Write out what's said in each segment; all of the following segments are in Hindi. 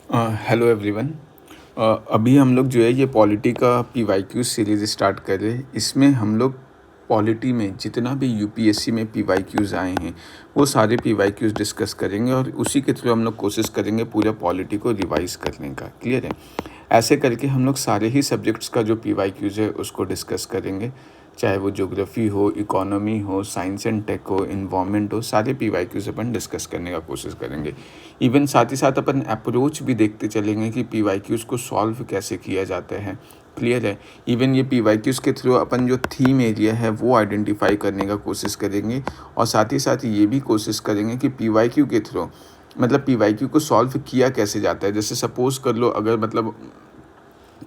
Hello everyone. अभी हम लोग जो है ये पॉलिटी का पीवाईक्यू सीरीज़ स्टार्ट कर रहे हैं। इसमें हम लोग पॉलिटी में जितना भी यूपीएससी में पीवाईक्यूज़ आए हैं वो सारे पीवाईक्यूज़ डिस्कस करेंगे और उसी के थ्रू हम लोग कोशिश करेंगे पूरा पॉलिटी को रिवाइज करने का। क्लियर है? ऐसे करके हम लोग सारे ही सब्जेक्ट्स का जो पीवाईक्यूज़ है उसको डिस्कस करेंगे, चाहे वो ज्योग्राफी हो, इकोनॉमी हो, साइंस एंड टेक हो, इन्वायरमेंट हो, सारे पीवाईक्यूज़ अपन डिस्कस करने का कोशिश करेंगे। इवन साथ ही साथ अपन अप्रोच भी देखते चलेंगे कि पीवाईक्यूज़ को सॉल्व कैसे किया जाता है। क्लियर है? इवन ये पीवाईक्यूज़ के थ्रू अपन जो थीम एरिया है वो आइडेंटिफाई करने का कोशिश करेंगे और साथ ही साथ ये भी कोशिश करेंगे कि पीवाईक्यू के थ्रू मतलब पीवाईक्यू को सॉल्व किया कैसे जाता है। जैसे सपोज़ कर लो, अगर मतलब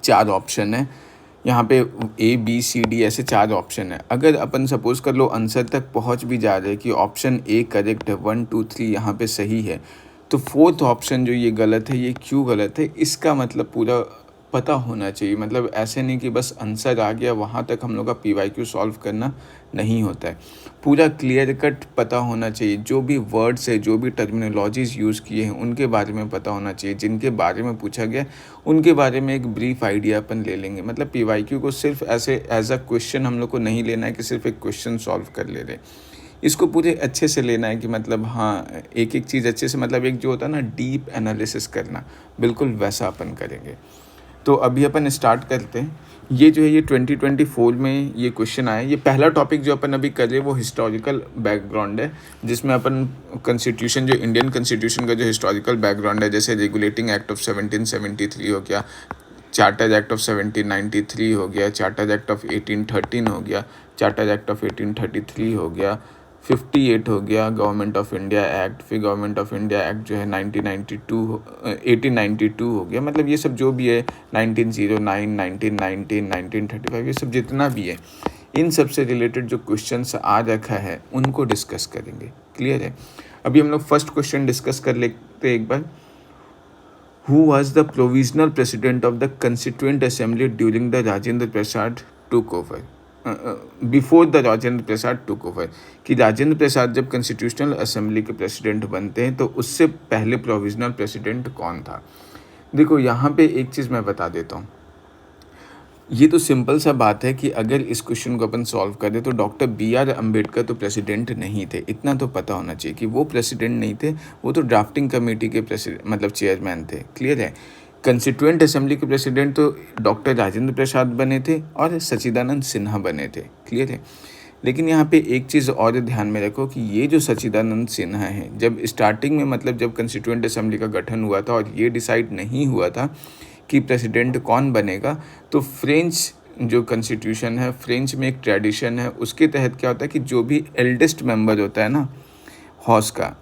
4 ऑप्शन है, यहाँ पे ए, बी, सी, डी ऐसे 4 ऑप्शन है। अगर अपन सपोज़ कर लो आंसर तक पहुँच भी जा रहे हैं कि ऑप्शन ए करेक्ट है, 1, 2, 3 यहाँ पे सही है, तो 4th ऑप्शन जो ये गलत है, ये क्यों गलत है, इसका मतलब पूरा पता होना चाहिए। मतलब ऐसे नहीं कि बस आंसर आ गया वहाँ तक हम लोग का पीवाईक्यू सॉल्व करना नहीं होता है। पूरा क्लियर कट पता होना चाहिए। जो भी वर्ड्स है, जो भी टर्मिनोलॉजीज़ यूज़ किए हैं उनके बारे में पता होना चाहिए। जिनके बारे में पूछा गया उनके बारे में एक ब्रीफ आइडिया अपन ले लेंगे। मतलब पीवाईक्यू को सिर्फ ऐसे एज अ क्वेश्चन हम लोग को नहीं लेना है कि सिर्फ एक क्वेश्चन सॉल्व कर ले रहे। इसको पूरे अच्छे से लेना है कि मतलब हाँ, एक-एक चीज़ अच्छे से, मतलब एक जो होता है ना डीप एनालिसिस करना, बिल्कुल वैसा अपन करेंगे। तो अभी अपन स्टार्ट करते हैं। ये जो है ये 2024 में ये क्वेश्चन आया है। ये पहला टॉपिक जो अपन अभी कर रहे हैं वो हिस्टोरिकल बैकग्राउंड है, जिसमें अपन कॉन्स्टिट्यूशन, जो इंडियन कॉन्स्टिट्यूशन का जो हिस्टोरिकल बैकग्राउंड है, जैसे रेगुलेटिंग एक्ट ऑफ 1773 हो गया, चार्टर एक्ट ऑफ 1793 हो गया, चार्टर एक्ट ऑफ 1813 हो गया, चार्टर एक्ट ऑफ 1833 हो गया, 58 हो गया, गवर्नमेंट ऑफ इंडिया एक्ट, फिर गवर्नमेंट ऑफ इंडिया एक्ट जो है 1892 हो गया। मतलब ये सब जो भी है 1909, 1919, 1935, ये सब जितना भी है, इन सब से रिलेटेड जो क्वेश्चंस आ रखा है उनको डिस्कस करेंगे। क्लियर है? अभी हम लोग फर्स्ट क्वेश्चन डिस्कस कर लेते हैं एक बार। Who was the provisional president of the Constituent Assembly during the Rajendra Prasad took over? Before the Rajendra Prasad took over, कि राजेंद्र प्रसाद जब कॉन्स्टिट्यूशनल असेंबली के प्रेसिडेंट बनते हैं तो उससे पहले प्रोविजनल प्रेसिडेंट कौन था। देखो यहाँ पे एक चीज़ मैं बता देता हूँ। ये तो सिंपल सा बात है कि अगर इस क्वेश्चन को अपन सॉल्व करें तो डॉक्टर बी.आर. अम्बेडकर तो प्रेसिडेंट नहीं थे। इतना तो पता होना चाहिए कि वो प्रेसिडेंट नहीं थे, वो तो ड्राफ्टिंग कमेटी के प्रेसिडेंट मतलब चेयरमैन थे। क्लियर है? कंस्टिट्यूएंट असेंबली के प्रेसिडेंट तो डॉक्टर राजेंद्र प्रसाद बने थे और सच्चिदानंद सिन्हा बने थे। क्लियर है? लेकिन यहाँ पे एक चीज़ और ध्यान में रखो कि ये जो सच्चिदानंद सिन्हा है, जब स्टार्टिंग में मतलब जब कंस्टिट्यूएंट असेंबली का गठन हुआ था और ये डिसाइड नहीं हुआ था कि प्रेसिडेंट कौन बनेगा, तो फ्रेंच जो कॉन्स्टिट्यूशन है, फ्रेंच में एक ट्रेडिशन है, उसके तहत क्या होता है कि जो भी एल्डेस्ट मेंबर होता है ना हाउस का,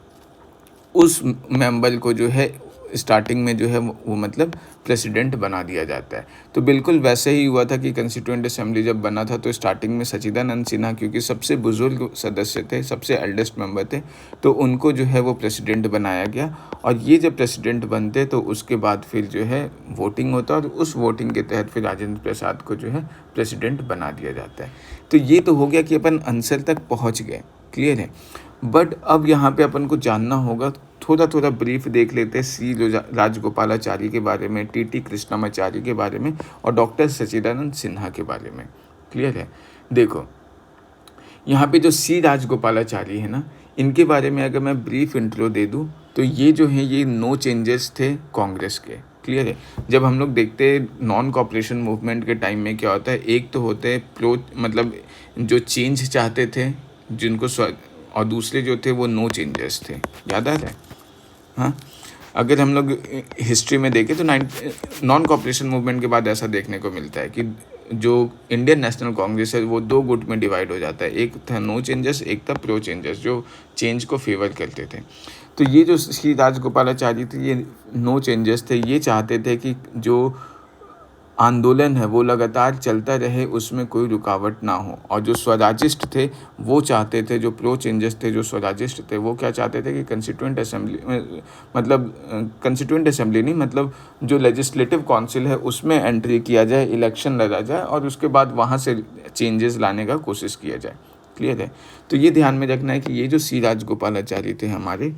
उस मेंबर को जो है स्टार्टिंग में जो है वो मतलब प्रेसिडेंट बना दिया जाता है। तो बिल्कुल वैसे ही हुआ था कि कंस्टिट्यूएंट असेंबली जब बना था तो स्टार्टिंग में सच्चिदानंद सिन्हा, क्योंकि सबसे बुजुर्ग सदस्य थे, सबसे एल्डेस्ट मेंबर थे, तो उनको जो है वो प्रेसिडेंट बनाया गया। और ये जब प्रेसिडेंट बनते तो उसके बाद फिर जो है वोटिंग होता है और उस वोटिंग के तहत फिर राजेंद्र प्रसाद को जो है प्रेसिडेंट बना दिया जाता है। तो ये तो हो गया कि अपन आंसर तक पहुँच गए। क्लियर है? बट अब यहाँ पे अपन को जानना होगा, थोड़ा थोड़ा ब्रीफ देख लेते हैं सी राजगोपालाचारी के बारे में, टी कृष्णमाचारी के बारे में और डॉक्टर सच्चिदानंद सिन्हा के बारे में। क्लियर है? देखो यहाँ पे जो सी राजगोपालाचारी है ना, इनके बारे में अगर मैं ब्रीफ इंट्रो दे दूँ तो ये जो है ये नो चेंजेस थे कांग्रेस के। क्लियर है? जब हम लोग देखते हैं नॉन कॉपरेशन मूवमेंट के टाइम में क्या होता है, एक तो होते हैं प्रो मतलब जो चेंज चाहते थे जिनको और दूसरे जो थे वो नो चेंजेस थे। याद आ रहा है? हाँ, अगर हम लोग हिस्ट्री में देखें तो नॉन कॉपरेशन मूवमेंट के बाद ऐसा देखने को मिलता है कि जो इंडियन नेशनल कांग्रेस है वो 2 गुट में डिवाइड हो जाता है। एक था नो चेंजेस, एक था प्रो चेंजेस, जो चेंज को फेवर करते थे। तो ये जो श्री राजगोपालाचारी थे ये नो चेंजेस थे। ये चाहते थे कि जो आंदोलन है वो लगातार चलता रहे, उसमें कोई रुकावट ना हो। और जो स्वराजिस्ट थे वो चाहते थे, जो प्रो चेंजेस थे, जो स्वराजिस्ट थे, वो क्या चाहते थे कि कंस्टिट्यूएंट असेंबली मतलब कंस्टिट्यूएंट असेंबली नहीं, मतलब जो लेजिस्लेटिव काउंसिल है उसमें एंट्री किया जाए, इलेक्शन लड़ा जाए और उसके बाद वहाँ से चेंजेस लाने का कोशिश किया जाए। क्लियर है? तो ये ध्यान में रखना है कि ये जो सी राजगोपालाचारी थे हमारे,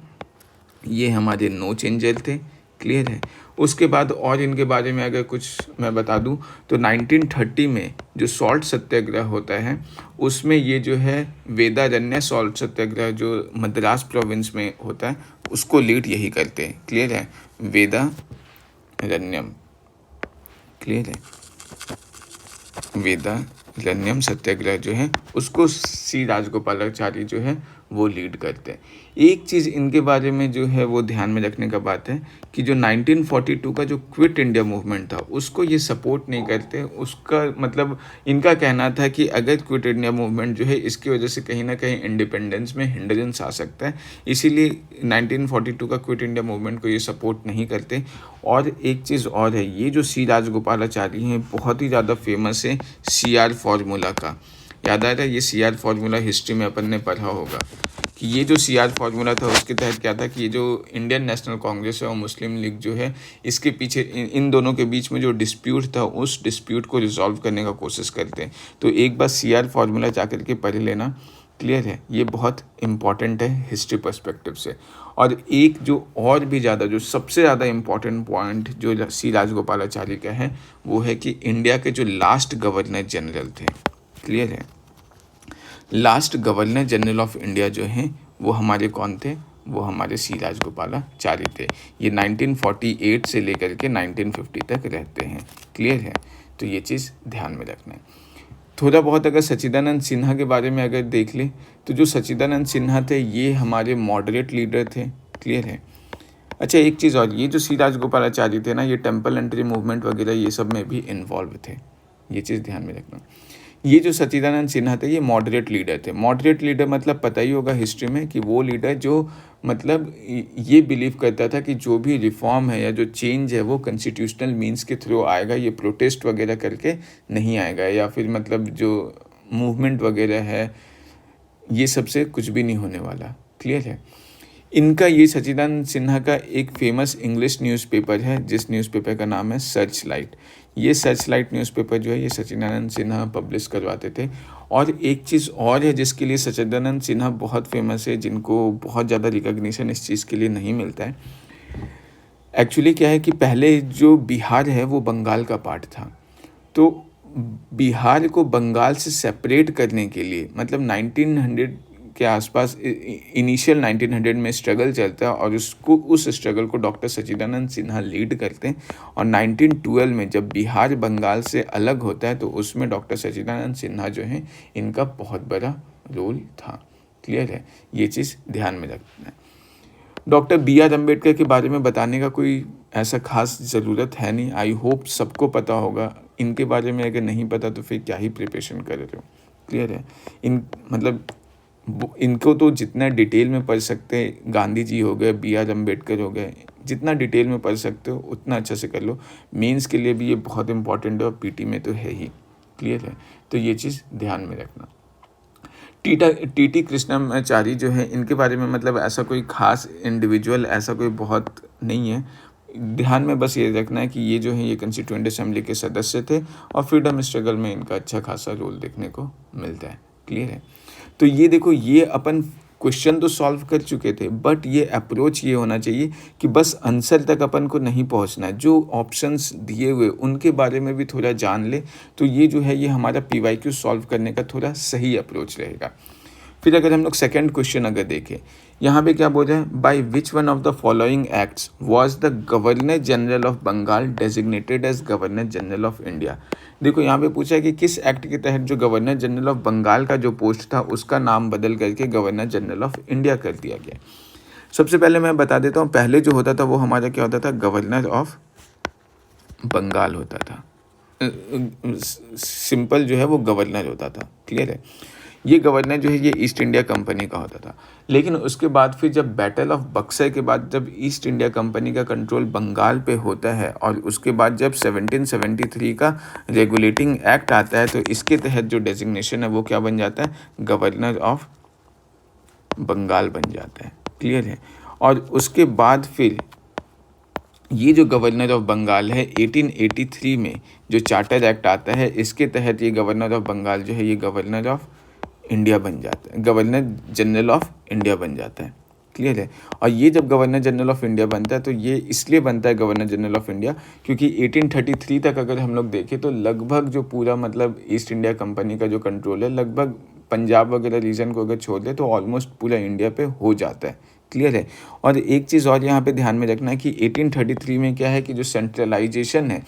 ये हमारे नो चेंजर थे। क्लियर है। उसके बाद और इनके बारे में अगर कुछ मैं बता दूं तो 1930 में जो सॉल्ट सत्याग्रह होता है उसमें ये जो है वेदारण्य सॉल्ट सत्याग्रह जो मद्रास प्रोविंस में होता है उसको लीड यही करते हैं। क्लियर है, वेदारण्यम, क्लियर है, वेदारण्यम सत्याग्रह जो है उसको सी राजगोपालाचारी जो है वो लीड करते हैं। एक चीज़ इनके बारे में जो है वो ध्यान में रखने का बात है कि जो 1942 का जो क्विट इंडिया मूवमेंट था उसको ये सपोर्ट नहीं करते। उसका मतलब इनका कहना था कि अगर क्विट इंडिया मूवमेंट जो है इसकी वजह से कहीं ना कहीं इंडिपेंडेंस में हिंड्रेंस आ सकता है, इसीलिए 1942 का क्विट इंडिया मूवमेंट को ये सपोर्ट नहीं करते। और एक चीज़ और है, ये जो सी राजगोपालाचारी हैं बहुत ही ज़्यादा फेमस है CR फार्मूला का। याद आ रहा है, ये CR फार्मूला हिस्ट्री में अपन ने पढ़ा होगा कि ये जो CR फार्मूला था उसके तहत क्या था कि ये जो इंडियन नेशनल कांग्रेस है और मुस्लिम लीग जो है इसके पीछे इन दोनों के बीच में जो डिस्प्यूट था उस डिस्प्यूट को रिजॉल्व करने का कोशिश करते हैं। तो एक बार CR फार्मूला जाकर के पढ़ लेना, क्लियर है, ये बहुत इंपॉर्टेंट है हिस्ट्री पर्सपेक्टिव से। और एक जो और भी ज़्यादा जो सबसे ज़्यादा इम्पॉर्टेंट पॉइंट जो सी राजगोपालाचारी का है वो है कि इंडिया के जो लास्ट गवर्नर जनरल थे, क्लियर है, last governor general of India जो हैं वो हमारे कौन थे, वो हमारे सी राजगोपालाचारी थे। ये 1948 से लेकर के 1950 तक रहते हैं। क्लियर है, तो ये चीज़ ध्यान में रखना है। थोड़ा बहुत अगर सच्चिदानंद सिन्हा के बारे में अगर देख लें तो जो सच्चिदानंद सिन्हा थे ये हमारे मॉडरेट लीडर थे। क्लियर है। अच्छा, एक चीज़ और, ये जो सी राजगोपालाचारी थे ना ये टेम्पल एंट्री मूवमेंट वगैरह ये सब में भी इन्वॉल्व थे, ये चीज़ ध्यान में रखना। ये जो सच्चिदानंद सिन्हा थे ये मॉडरेट लीडर थे। मॉडरेट लीडर मतलब पता ही होगा हिस्ट्री में कि वो लीडर जो मतलब ये बिलीव करता था कि जो भी रिफॉर्म है या जो चेंज है वो कॉन्स्टिट्यूशनल मीन्स के थ्रू आएगा, ये प्रोटेस्ट वगैरह करके नहीं आएगा, या फिर मतलब जो मूवमेंट वगैरह है ये सबसे कुछ भी नहीं होने वाला। क्लियर है। इनका ये सच्चिदानंद सिन्हा का एक फेमस इंग्लिश न्यूज़पेपर है जिस न्यूज़पेपर का नाम है सर्च लाइट। ये सर्च लाइट न्यूज़पेपर जो है ये सच्चिदानंद सिन्हा पब्लिश करवाते थे। और एक चीज़ और है जिसके लिए सच्चिदानंद सिन्हा बहुत फेमस है, जिनको बहुत ज़्यादा रिकॉग्निशन इस चीज़ के लिए नहीं मिलता है। एक्चुअली क्या है कि पहले जो बिहार है वो बंगाल का पार्ट था, तो बिहार को बंगाल से सेपरेट करने के लिए मतलब 1900 के आसपास इनिशियल 1900 में स्ट्रगल चलता है और उस स्ट्रगल को डॉक्टर सच्चिदानंद सिन्हा लीड करते हैं। और 1912 में जब बिहार बंगाल से अलग होता है तो उसमें डॉक्टर सच्चिदानंद सिन्हा जो हैं इनका बहुत बड़ा रोल था। क्लियर है, ये चीज़ ध्यान में रखना है। डॉक्टर BR अम्बेडकर के बारे में बताने का कोई ऐसा खास ज़रूरत है नहीं, आई होप सबको पता होगा। इनके बारे में अगर नहीं पता तो फिर क्या ही प्रिपरेशन कर रहे हो। क्लियर है, मतलब इनको तो जितना डिटेल में पढ़ सकते हैं, गांधी जी हो गए, BR अम्बेडकर हो गए, जितना डिटेल में पढ़ सकते हो उतना अच्छा से कर लो। मेंस के लिए भी ये बहुत इंपॉर्टेंट है और PT में तो है ही। क्लियर है, तो ये चीज़ ध्यान में रखना। TT कृष्णमाचारी जो है इनके बारे में मतलब ऐसा कोई खास इंडिविजुअल ऐसा कोई बहुत नहीं है। ध्यान में बस ये रखना है कि ये जो है ये कंस्टिट्यूएंट असेंबली के सदस्य थे और फ्रीडम स्ट्रगल में इनका अच्छा खासा रोल देखने को मिलता है। क्लियर है, तो ये देखो ये अपन क्वेश्चन तो सॉल्व कर चुके थे, बट ये अप्रोच ये होना चाहिए कि बस आंसर तक अपन को नहीं पहुंचना है, जो ऑप्शंस दिए हुए उनके बारे में भी थोड़ा जान ले, तो ये जो है ये हमारा PYQ सॉल्व करने का थोड़ा सही अप्रोच रहेगा। फिर अगर हम लोग सेकंड क्वेश्चन अगर देखें, यहाँ पे क्या बोल रहे हैं, by which one of the following acts was the governor general of Bengal designated as governor general of India. देखो यहाँ पे पूछा है कि किस एक्ट के तहत जो गवर्नर जनरल ऑफ बंगाल का जो पोस्ट था उसका नाम बदल करके गवर्नर जनरल ऑफ इंडिया कर दिया गया। सबसे पहले मैं बता देता हूँ, पहले जो होता था वो हमारा क्या होता था, गवर्नर ऑफ बंगाल होता था। सिंपल जो है वो गवर्नर होता था। क्लियर है, ये गवर्नर जो है ये ईस्ट इंडिया कंपनी का होता था। लेकिन उसके बाद फिर जब बैटल ऑफ बक्सर के बाद जब ईस्ट इंडिया कंपनी का कंट्रोल बंगाल पे होता है और उसके बाद जब 1773 का रेगुलेटिंग एक्ट आता है तो इसके तहत जो डेजिग्नेशन है वो क्या बन जाता है, गवर्नर ऑफ बंगाल बन जाता है। क्लियर है, और उसके बाद फिर ये जो गवर्नर ऑफ बंगाल है 1883 में जो चार्टर एक्ट आता है इसके तहत ये गवर्नर ऑफ बंगाल जो है ये गवर्नर ऑफ इंडिया बन जाता है, गवर्नर जनरल ऑफ इंडिया बन जाता है। क्लियर है। और ये जब गवर्नर जनरल ऑफ इंडिया बनता है तो ये इसलिए बनता है गवर्नर जनरल ऑफ इंडिया क्योंकि 1833 तक अगर हम लोग देखें तो लगभग जो पूरा मतलब ईस्ट इंडिया कंपनी का जो कंट्रोल है लगभग पंजाब वगैरह रीजन को अगर छोड़ दे तो ऑलमोस्ट पूरा इंडिया पे हो जाता है। क्लियर है। और एक चीज़ और यहाँ पे ध्यान में रखना है कि 1833 में क्या है कि जो सेंट्रलाइजेशन है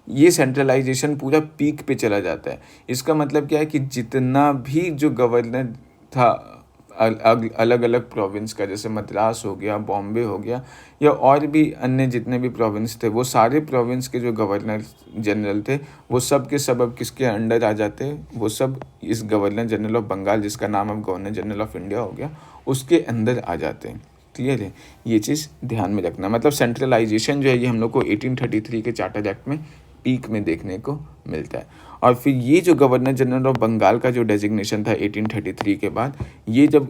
ये सेंट्रलाइजेशन पूरा पीक पे चला जाता है। इसका मतलब क्या है कि जितना भी जो गवर्नर था अलग अलग प्रोविंस का, जैसे मद्रास हो गया, बॉम्बे हो गया या और भी अन्य जितने भी प्रोविंस थे, वो सारे प्रोविंस के जो गवर्नर जनरल थे वो सब के सब अब किसके अंडर आ जाते हैं, वो सब इस गवर्नर जनरल ऑफ बंगाल, जिसका नाम अब गवर्नर जनरल ऑफ इंडिया हो गया, उसके अंदर आ जाते हैं। क्लियर है। ये चीज़ ध्यान में रखना, मतलब सेंट्रलाइजेशन जो है ये हम लोग को 1833 के चार्टर एक्ट में पीक में देखने को मिलता है। और फिर ये जो गवर्नर जनरल ऑफ बंगाल का जो डेजिग्नेशन था 1833 के बाद, ये जब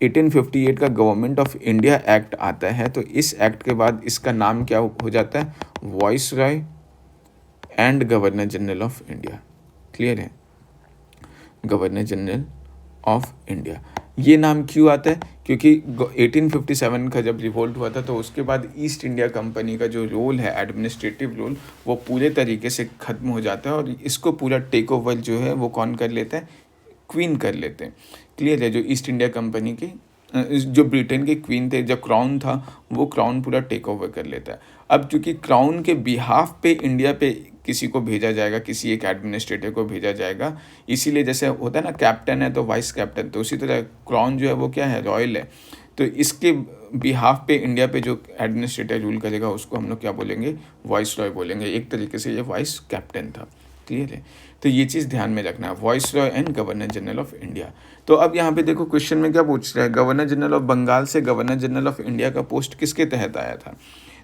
1858 का गवर्नमेंट ऑफ इंडिया एक्ट आता है तो इस एक्ट के बाद इसका नाम क्या हो जाता है, voice Roy and governor general of India. Clear है। गवर्नर जनरल ऑफ इंडिया ये नाम क्यों आता है, क्योंकि 1857 का जब रिवोल्ट हुआ था तो उसके बाद ईस्ट इंडिया कंपनी का जो रोल है, एडमिनिस्ट्रेटिव रोल, वो पूरे तरीके से ख़त्म हो जाता है और इसको पूरा टेक ओवर जो है वो कौन कर लेता है, क्वीन कर लेते हैं। क्लियर है। जो ईस्ट इंडिया कंपनी के जो ब्रिटेन के क्वीन थे, जब क्राउन था वो क्राउन पूरा टेक ओवर कर लेता है। अब चूँकि क्राउन के बिहाफ पे इंडिया पे किसी को भेजा जाएगा, किसी एक एडमिनिस्ट्रेटर को भेजा जाएगा, इसीलिए जैसे होता है ना कैप्टन है तो वाइस कैप्टन, तो उसी तरह क्राउन जो है वो क्या है, रॉयल है। तो इसके बिहाफ पे इंडिया पे जो एडमिनिस्ट्रेटर रूल करेगा उसको हम लोग क्या बोलेंगे, वॉइस रॉय बोलेंगे। एक तरीके से ये वाइस कैप्टन था। क्लियर है। तो ये चीज़ ध्यान में रखना है, voice Roy and governor general of India. तो अब यहाँ पे देखो क्वेश्चन में क्या पूछ रहा है, गवर्नर जनरल ऑफ बंगाल से गवर्नर जनरल ऑफ इंडिया का पोस्ट किसके तहत आया था,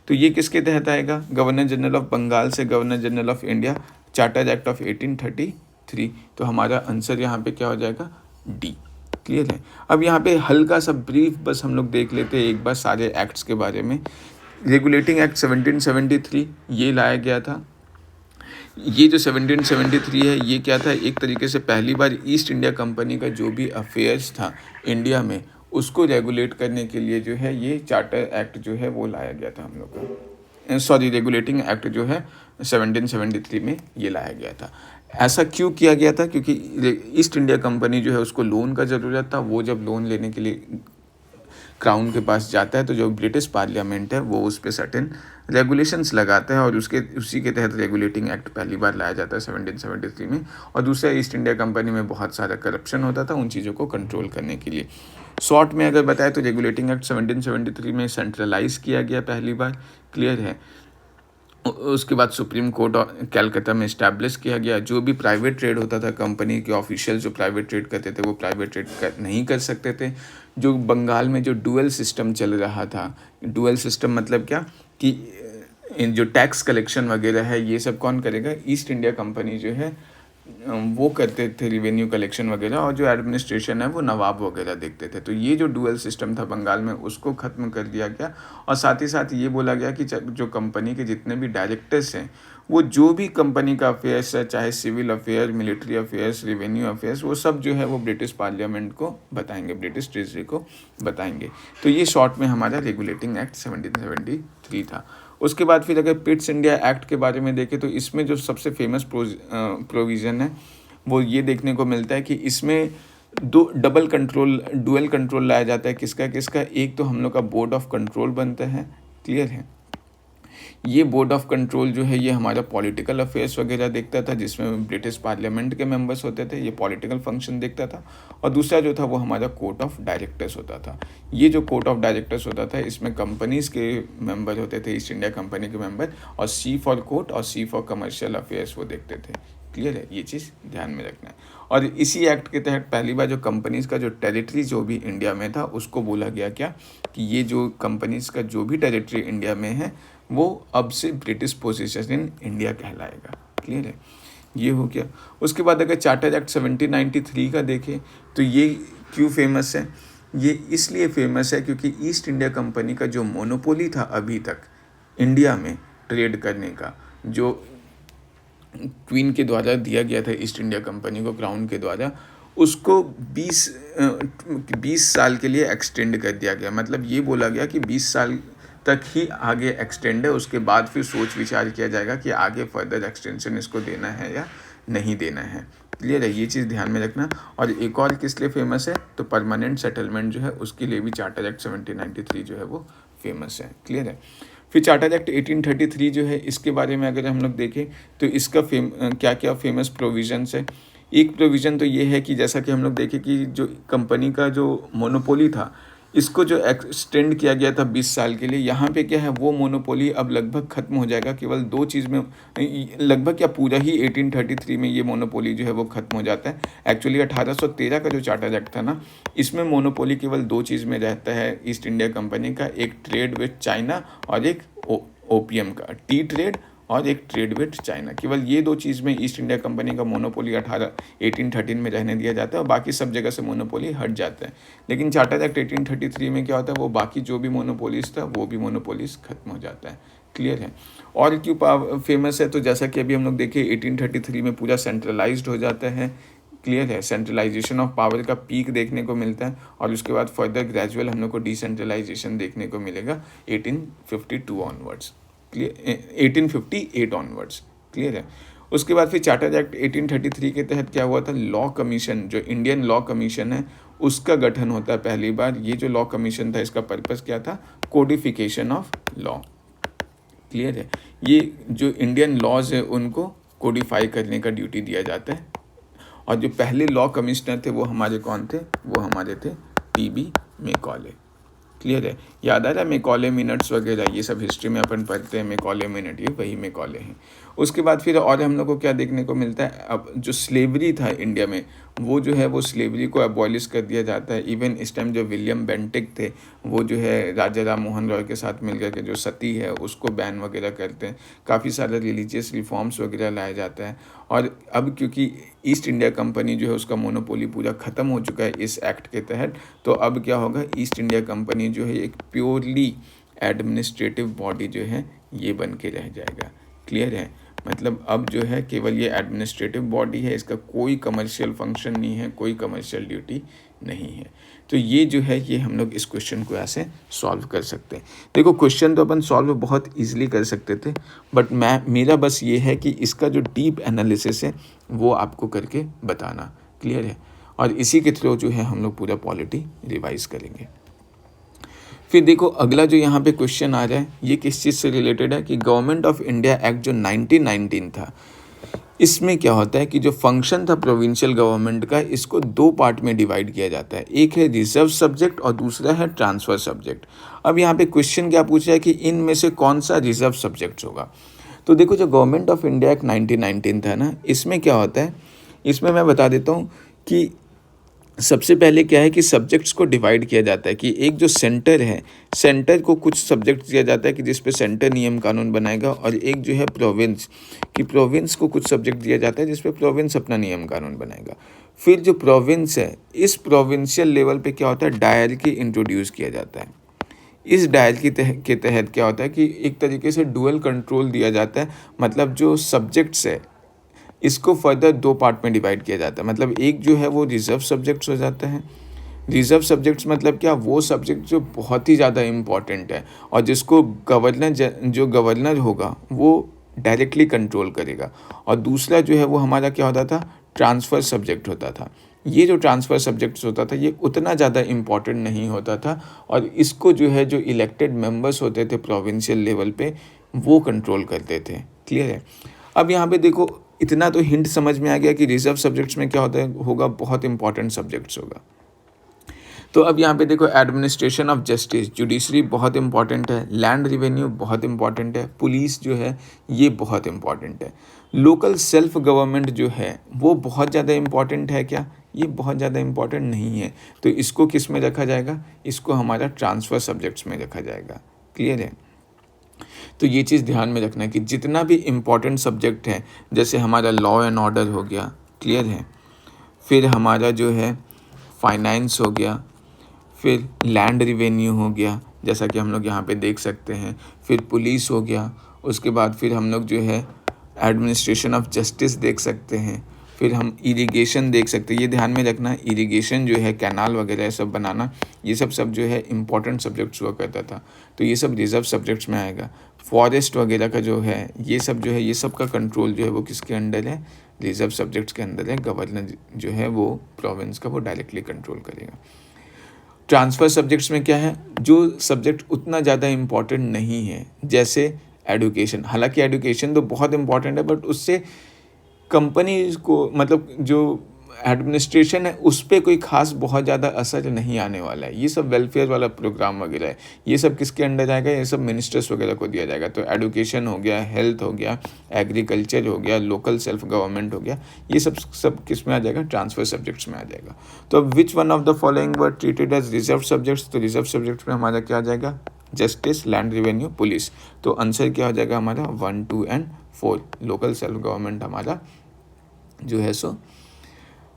तो ये किसके तहत आएगा, गवर्नर जनरल ऑफ बंगाल से governor general of India, charter act of 1833। तो हमारा आंसर यहाँ पे क्या हो जाएगा, डी। क्लियर है। अब यहाँ पे हल्का सा ब्रीफ बस हम लोग देख लेते हैं एक बार सारे एक्ट्स के बारे में। रेगुलेटिंग एक्ट 1773 ये लाया गया था। ये जो 1773 है ये क्या था, एक तरीके से पहली बार ईस्ट इंडिया कंपनी का जो भी अफेयर्स था इंडिया में उसको रेगुलेट करने के लिए जो है ये चार्टर एक्ट जो है वो लाया गया था हम लोग का, सॉरी रेगुलेटिंग एक्ट जो है 1773 में ये लाया गया था। ऐसा क्यों किया गया था, क्योंकि ईस्ट इंडिया कंपनी जो है उसको लोन का ज़रूरत था। वो जब लोन लेने के लिए क्राउन के पास जाता है तो जो ब्रिटिश पार्लियामेंट है वो उस पर सर्टेन रेगुलेशंस लगाता है और उसी के तहत रेगुलेटिंग एक्ट पहली बार लाया जाता है 1773 में। और दूसरा, ईस्ट इंडिया कंपनी में बहुत सारा करप्शन होता था, उन चीज़ों को कंट्रोल करने के लिए। शॉर्ट में अगर बताए तो रेगुलेटिंग एक्ट 1773 में सेंट्रलाइज किया गया पहली बार। क्लियर है। उसके बाद सुप्रीम कोर्ट कैलकाता में इस्टेब्लिश किया गया। जो भी प्राइवेट ट्रेड होता था, कंपनी के ऑफिशियल जो प्राइवेट ट्रेड करते थे वो प्राइवेट ट्रेड नहीं कर सकते थे। जो बंगाल में जो डुअल सिस्टम चल रहा था, डुअल सिस्टम मतलब क्या कि जो टैक्स कलेक्शन वगैरह है ये सब कौन करेगा, ईस्ट इंडिया कंपनी जो है वो करते थे रिवेन्यू कलेक्शन वगैरह, और जो एडमिनिस्ट्रेशन है वो नवाब वगैरह देखते थे। तो ये जो डुअल सिस्टम था बंगाल में उसको ख़त्म कर दिया गया। और साथ ही साथ ये बोला गया कि जो कंपनी के जितने भी डायरेक्टर्स हैं वो जो भी कंपनी का अफेयर्स है, चाहे civil affair, military affairs, revenue affairs, वो सब जो है वो ब्रिटिश पार्लियामेंट को बताएंगे, ब्रिटिश ट्रेजरी को बताएंगे। तो ये शॉर्ट में हमारा रेगुलेटिंग एक्ट 1773 था। उसके बाद फिर अगर पिट्स इंडिया एक्ट के बारे में देखें तो इसमें जो सबसे फेमस प्रोविज़न है वो ये देखने को मिलता है कि इसमें डुअल कंट्रोल लाया जाता है। किसका किसका, एक तो हम लोग का बोर्ड ऑफ कंट्रोल बनता है। क्लियर है। ये बोर्ड ऑफ कंट्रोल जो है ये हमारा पॉलिटिकल अफेयर्स वगैरह देखता था, जिसमें ब्रिटिश पार्लियामेंट के मेंबर्स होते थे, ये पॉलिटिकल फंक्शन देखता था। और दूसरा जो था वो हमारा कोर्ट ऑफ डायरेक्टर्स होता था। ये जो कोर्ट ऑफ डायरेक्टर्स होता था इसमें कंपनीज़ के मेंबर होते थे, ईस्ट इंडिया कंपनी के मेंबर, और सी फॉर कोर्ट और सी फॉर कमर्शियल अफेयर्स वो देखते थे। क्लियर है। ये चीज़ ध्यान में रखना है। और इसी एक्ट के तहत पहली बार जो कंपनीज़ का जो टेरिटरी जो भी इंडिया में था उसको बोला गया क्या कि ये जो कंपनीज़ का जो भी टेरिटरी इंडिया में है वो अब से ब्रिटिश पोजीशन इन इंडिया कहलाएगा। क्लियर है। ये हो गया। उसके बाद अगर चार्टर एक्ट 1793 का देखें तो ये क्यों फेमस है, ये इसलिए फेमस है क्योंकि ईस्ट इंडिया कंपनी का जो मोनोपोली था अभी तक इंडिया में ट्रेड करने का, जो क्वीन के द्वारा दिया गया था ईस्ट इंडिया कंपनी को क्राउन के द्वारा, उसको 20 साल के लिए एक्सटेंड कर दिया गया। मतलब ये बोला गया कि 20 साल तक ही आगे एक्सटेंड है, उसके बाद फिर सोच विचार किया जाएगा कि आगे फर्दर एक्सटेंशन इसको देना है या नहीं देना है। क्लियर है, ये चीज़ ध्यान में रखना। और एक और किस लिए फेमस है, तो परमानेंट सेटलमेंट जो है उसके लिए भी चार्टर एक्ट 1793 जो है वो फेमस है। क्लियर है। फिर चार्टर एक्ट 1833 जो है, इसके बारे में अगर हम लोग देखें तो इसका क्या क्या फेमस प्रोविजंस है। एक प्रोविज़न तो ये है कि जैसा कि हम लोग देखें कि जो कंपनी का जो मोनोपोली था, इसको जो एक्सटेंड किया गया था 20 साल के लिए, यहाँ पे क्या है, वो मोनोपोली अब लगभग ख़त्म हो जाएगा। केवल 2 चीज़ में, लगभग क्या पूरा ही 1833 में ये मोनोपोली जो है वो ख़त्म हो जाता है। एक्चुअली 1813 का जो चार्टर एक्ट था ना, इसमें मोनोपोली केवल 2 चीज़ में रहता है ईस्ट इंडिया कंपनी का, एक ट्रेड विथ चाइना और एक ओपीएम का, टी ट्रेड और एक ट्रेड विथ चाइना। केवल ये 2 चीज़ में ईस्ट इंडिया कंपनी का मोनोपोली 1813 में रहने दिया जाता है और बाकी सब जगह से मोनोपोली हट जाता है। लेकिन चार्टर एक्ट 1833 में क्या होता है, वो बाकी जो भी मोनोपोलीज था वो भी मोनोपोलीज खत्म हो जाता है। क्लियर है। और क्यों फेमस है, तो जैसा कि अभी हम लोग देखें 1833 में पूरा सेंट्रलाइज्ड हो जाता है। क्लियर है, सेंट्रलाइजेशन ऑफ पावर का पीक देखने को मिलता है और उसके बाद फर्दर ग्रेजुअल हम लोग को डिसेंट्रलाइजेशन देखने को मिलेगा 1852 ऑनवर्ड्स। Clear, 1858 onwards. क्लियर है। उसके बाद फिर चार्टर एक्ट 1833 के तहत क्या हुआ था, लॉ कमीशन, जो इंडियन लॉ कमीशन है उसका गठन होता है पहली बार। ये जो लॉ कमीशन था इसका पर्पस क्या था, कोडिफिकेशन ऑफ लॉ। क्लियर है, ये जो इंडियन लॉज है उनको कोडिफाई करने का ड्यूटी दिया जाता है। और जो पहले लॉ कमिश्नर थे वो हमारे कौन थे, वो हमारे थे टीबी मैकॉले। क्लियर है, याद आ रहा है मैकॉले मिनट्स वगैरह, ये सब हिस्ट्री में अपन पढ़ते हैं, मैकॉले मिनट, ये वही मैकॉले हैं। उसके बाद फिर और हम लोग को क्या देखने को मिलता है, अब जो स्लेवरी था इंडिया में, वो जो है वो स्लेवरी को अबॉलिश कर दिया जाता है। इवन इस टाइम जो विलियम बेंटिक थे, वो जो है राजा राम मोहन रॉय के साथ मिलकर के जो सती है उसको बैन वगैरह करते हैं। काफ़ी सारे रिलीजियस रिफॉर्म्स वगैरह लाया जाता है। और अब क्योंकि ईस्ट इंडिया कंपनी जो है उसका मोनोपोली पूरा ख़त्म हो चुका है इस एक्ट के तहत, तो अब क्या होगा, ईस्ट इंडिया कंपनी जो है एक प्योरली एडमिनिस्ट्रेटिव बॉडी जो है ये बन के रह जाएगा। क्लियर है, मतलब अब जो है केवल ये एडमिनिस्ट्रेटिव बॉडी है, इसका कोई कमर्शियल फंक्शन नहीं है, कोई कमर्शियल ड्यूटी नहीं है। तो ये जो है ये हम लोग इस क्वेश्चन को ऐसे सॉल्व कर सकते हैं। देखो क्वेश्चन तो अपन सॉल्व बहुत इजीली कर सकते थे, बट मेरा बस ये है कि इसका जो डीप एनालिसिस है वो आपको करके बताना। क्लियर है, और इसी के थ्रू जो है हम लोग पूरा पॉलिटी रिवाइज करेंगे। फिर देखो अगला जो यहाँ पे क्वेश्चन आ रहा है ये किस चीज़ से रिलेटेड है कि गवर्नमेंट ऑफ इंडिया एक्ट जो 1919 था, इसमें क्या होता है कि जो फंक्शन था प्रोविंशियल गवर्नमेंट का, इसको 2 पार्ट में डिवाइड किया जाता है। एक है रिजर्व सब्जेक्ट और दूसरा है ट्रांसफ़र सब्जेक्ट। अब यहाँ पे क्वेश्चन क्या पूछ रहा है कि इनमें से कौन सा रिजर्व सब्जेक्ट होगा। तो देखो जो गवर्नमेंट ऑफ इंडिया एक्ट 1919 था ना, इसमें क्या होता है, इसमें मैं बता देता हूँ कि सबसे पहले क्या है कि सब्जेक्ट्स को डिवाइड किया जाता है कि एक जो सेंटर है, सेंटर को कुछ सब्जेक्ट दिया जाता है कि जिस पे सेंटर नियम कानून बनाएगा, और एक जो है प्रोविंस, कि प्रोविंस को कुछ सब्जेक्ट दिया जाता है जिस पे प्रोविंस अपना नियम कानून बनाएगा। फिर जो प्रोविंस है, इस प्रोविंशियल लेवल पे क्या होता है, डायरकी इंट्रोड्यूस किया जाता है। इस डायरकी के तहत क्या होता है कि एक तरीके से डुअल कंट्रोल दिया जाता है। मतलब जो सब्जेक्ट्स है इसको फर्दर 2 पार्ट में डिवाइड किया जाता है। मतलब एक जो है वो रिजर्व सब्जेक्ट्स हो जाता है। रिजर्व सब्जेक्ट्स मतलब क्या, वो सब्जेक्ट जो बहुत ही ज़्यादा इम्पॉर्टेंट है और जिसको जो गवर्नर होगा वो डायरेक्टली कंट्रोल करेगा। और दूसरा जो है वो हमारा क्या होता था, ट्रांसफ़र सब्जेक्ट होता था। ये जो ट्रांसफ़र सब्जेक्ट्स होता था ये उतना ज़्यादा इम्पॉर्टेंट नहीं होता था, और इसको जो है जो इलेक्टेड मेंबर्स होते थे प्रोविंशियल लेवल पे वो कंट्रोल करते थे। क्लियर है। अब यहाँ पे देखो इतना तो हिंट समझ में आ गया कि रिजर्व सब्जेक्ट्स में क्या होगा, बहुत इंपॉर्टेंट सब्जेक्ट्स होगा। तो अब यहाँ पे देखो एडमिनिस्ट्रेशन ऑफ जस्टिस, जुडिशरी बहुत इंपॉर्टेंट है, लैंड रिवेन्यू बहुत इंपॉर्टेंट है, पुलिस जो है ये बहुत इंपॉर्टेंट है, लोकल सेल्फ गवर्नमेंट जो है वो बहुत ज़्यादा इंपॉर्टेंट है क्या, ये बहुत ज़्यादा इंपॉर्टेंट नहीं है। तो इसको किस में रखा जाएगा, इसको हमारा ट्रांसफ़र सब्जेक्ट्स में रखा जाएगा। क्लियर है। तो ये चीज़ ध्यान में रखना है कि जितना भी इम्पॉर्टेंट सब्जेक्ट है, जैसे हमारा लॉ एंड ऑर्डर हो गया, क्लियर है, फिर हमारा जो है फाइनेंस हो गया, फिर लैंड रिवेन्यू हो गया जैसा कि हम लोग यहाँ पे देख सकते हैं, फिर पुलिस हो गया, उसके बाद फिर हम लोग जो है एडमिनिस्ट्रेशन ऑफ जस्टिस देख सकते हैं, फिर हम इरिगेशन देख सकते हैं, ये ध्यान में रखना, इरिगेशन जो है कैनाल वगैरह सब बनाना, ये सब जो है इम्पॉर्टेंट सब्जेक्ट्स हुआ करता था, तो ये सब रिजर्व सब्जेक्ट्स में आएगा। फॉरेस्ट वगैरह का जो है ये सब जो है, ये सब का कंट्रोल जो है वो किसके अंडर है, रिजर्व सब्जेक्ट्स के अंदर है। गवर्नर जो है वो प्रोविंस का वो डायरेक्टली कंट्रोल करेगा। ट्रांसफ़र सब्जेक्ट्स में क्या है, जो सब्जेक्ट उतना ज़्यादा इम्पॉर्टेंट नहीं है, जैसे एडुकेशन। हालांकि एडुकेशन तो बहुत इम्पॉर्टेंट है, बट उससे कंपनीज को, मतलब जो एडमिनिस्ट्रेशन है उस पर कोई खास बहुत ज़्यादा असर नहीं आने वाला है। ये सब वेलफेयर वाला प्रोग्राम वगैरह है, ये सब किसके अंडर आएगा, ये सब मिनिस्टर्स वगैरह को दिया जाएगा। तो एडुकेशन हो गया, हेल्थ हो गया, एग्रीकल्चर हो गया, लोकल सेल्फ गवर्नमेंट हो गया, ये सब किस में आ जाएगा, ट्रांसफर सब्जेक्ट्स में आ जाएगा। तो अब which one of the following were treated as reserve subjects, तो रिजर्व सब्जेक्ट्स में हमारा क्या आ जाएगा, जस्टिस, लैंड रेवेन्यू, पुलिस। तो आंसर क्या हो जाएगा हमारा 1, 2 एंड 4। लोकल सेल्फ गवर्नमेंट हमारा जो है सो